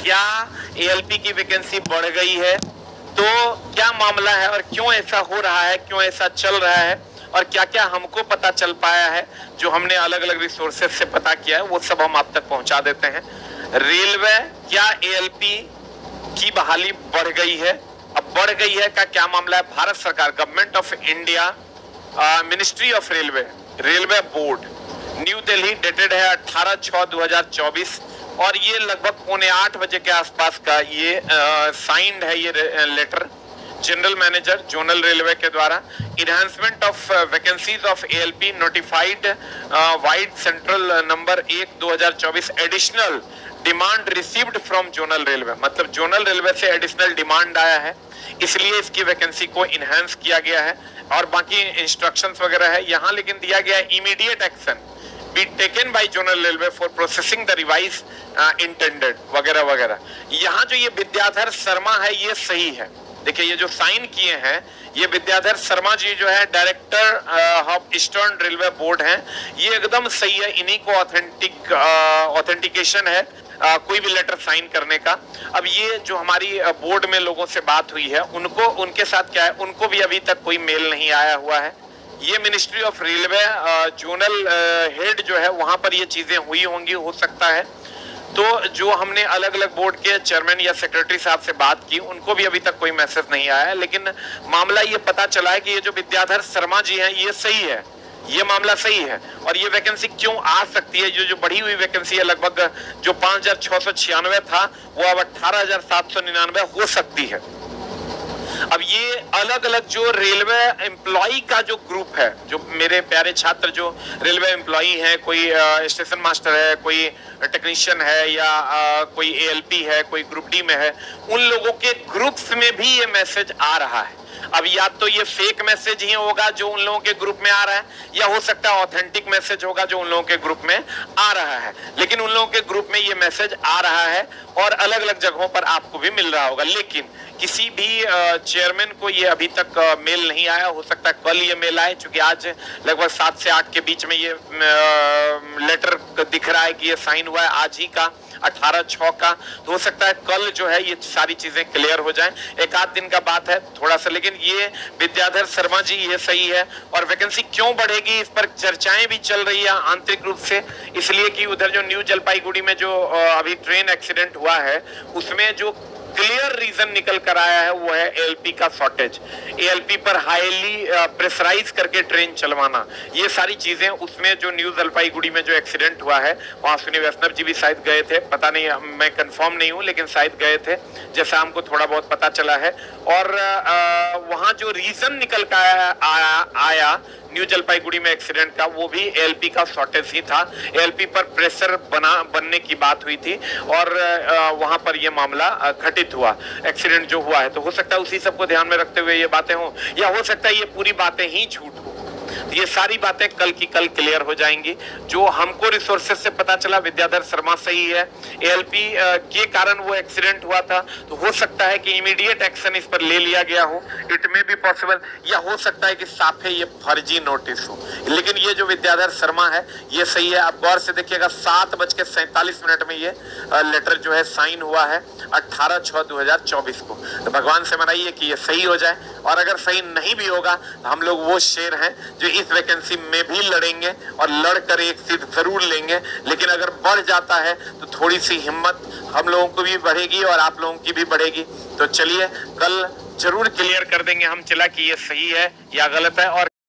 क्या एएलपी की वैकेंसी बढ़ गई है? तो क्या मामला है और क्यों ऐसा हो रहा है, क्यों ऐसा चल रहा है और क्या क्या हमको पता चल पाया है जो हमने अलग अलग रिसोर्सेज से पता किया है, वो सब हम आप तक पहुंचा देते हैं। रेलवे, क्या एएलपी की बहाली बढ़ गई है? अब बढ़ गई है का क्या मामला है? भारत सरकार, government of India, ministry of railway, railway board, new Delhi, dated है 18/6/2024 और ये लगभग 7:45 बजे के आसपास का ये साइंड है ये letter general manager zonal railway के द्वारा। Enhancement of vacancies of ALP notified vide central number 1/2024 additional demand received from zonal railway, मतलब जोनल रेलवे से एडिशनल डिमांड आया है, इसलिए इसकी वैकेंसी को इनहांस किया गया है और बाकी इंस्ट्रक्शंस वगैरह है यहाँ, लेकिन दिया गया है immediate action be taken by zonal railway for processing the revised intended वगैरह वगैरह। यहाँ जो ये विद्याधर शर्मा है ये सही है, देखिए ये जो साइन किए हैं ये विद्याधर शर्मा जी जो है director of eastern railway board हैं, ये एकदम सही है, इन्हीं को ऑथेंटिकेशन है कोई भी लेटर साइन करने का। अब ये जो हमारी बोर्ड में लोगों से बात हुई है उनको, उनके साथ क्या है, उनको भी अभी तक कोई मेल नहीं आया हुआ है। ये ministry of railway zonal head जो है वहां पर ये चीजें हुई होंगी, हो सकता है। तो जो हमने अलग अलग बोर्ड के चेयरमैन या सेक्रेटरी साहब से बात की उनको भी अभी तक कोई मैसेज नहीं आया है, लेकिन मामला ये पता चला है कि ये जो विद्याधर शर्मा जी हैं ये सही है, ये मामला सही है और ये वैकेंसी क्यों आ सकती है, जो बढ़ी हुई वैकेंसी है लगभग जो 5,696 था वो अब 18,799 हो सकती है। अब ये अलग अलग जो रेलवे एम्प्लॉय का जो ग्रुप है, जो मेरे प्यारे छात्र जो रेलवे एम्प्लॉय हैं, कोई स्टेशन मास्टर है, कोई टेक्नीशियन है या कोई एएलपी है, कोई ग्रुप डी में है, उन लोगों के ग्रुप्स में भी ये मैसेज आ रहा है। अब या तो ये फेक मैसेज ही होगा जो उन लोगों के ग्रुप में आ रहा है, या हो सकता है ऑथेंटिक मैसेज होगा जो उन लोगों के ग्रुप में आ रहा है, लेकिन उन लोगों के ग्रुप में ये मैसेज आ रहा है और अलग अलग जगहों पर आपको भी मिल रहा होगा, लेकिन किसी भी चेयरमैन को ये अभी तक मेल नहीं आया। हो सकता है कल ये मेल आए, क्योंकि आज लगभग 7 से 8 के बीच में ये लेटर दिख रहा है कि ये साइन हुआ है आज ही का 18/6 का, तो हो सकता है कल जो है ये सारी चीजें क्लियर हो जाएं, एक आध दिन का बात है थोड़ा सा। लेकिन ये विद्याधर शर्मा जी ये सही है और वैकेंसी क्यों बढ़ेगी इस पर चर्चाएं भी चल रही है आंतरिक रूप से, इसलिए कि उधर जो न्यू जलपाईगुड़ी में जो अभी ट्रेन एक्सीडेंट हुआ है उसमें जो क्लियर रीजन निकल कर आया है वो है एएलपी का शॉर्टेज, एएलपी पर हाईली प्रेशराइज करके ट्रेन चलवाना, ये सारी चीजें उसमें जो न्यू जलपाईगुड़ी में जो एक्सीडेंट हुआ है वहां अश्विनी वैष्णव जी भी शायद गए थे, पता नहीं मैं कंफर्म नहीं हूं, लेकिन शायद गए थे जैसा हमको थोड़ा बहुत पता चला है। और वहां जो रीजन निकल कर आया न्यू जलपाईगुड़ी में एक्सीडेंट का वो भी एएलपी का शॉर्टेज ही था, एएलपी पर प्रेशर बनने की बात हुई थी और वहां पर ये मामला घटित हुआ, एक्सीडेंट जो हुआ है। तो हो सकता है उसी सबको ध्यान में रखते हुए ये बातें हों, या हो सकता है ये पूरी बातें ही झूठ हो। ये सारी बातें कल की कल क्लियर हो जाएंगी। जो हमको रिसोर्सेज से पता चला विद्याधर शर्मा सही है, एएलपी के कारण वो एक्सीडेंट हुआ था, तो हो सकता है कि इमीडिएट एक्शन इस पर ले लिया गया हो, इट मे बी पॉसिबल, या हो सकता है कि साफे ये फर्जी नोटिस हो। लेकिन ये जो विद्याधर शर्मा है ये सही है। आप गौर से देखिएगा 7:47 में ये लेटर जो है साइन हुआ है 18/6/2024 को। तो भगवान से मनाइए कि ये सही हो जाए, और अगर सही नहीं भी होगा तो हम लोग वो शेर हैं जो इस वैकेंसी में भी लड़ेंगे और लड़कर एक सीट जरूर लेंगे। लेकिन अगर बढ़ जाता है तो थोड़ी सी हिम्मत हम लोगों को भी बढ़ेगी और आप लोगों की भी बढ़ेगी। तो चलिए कल जरूर क्लियर कर देंगे हम चला कि ये सही है या गलत है, और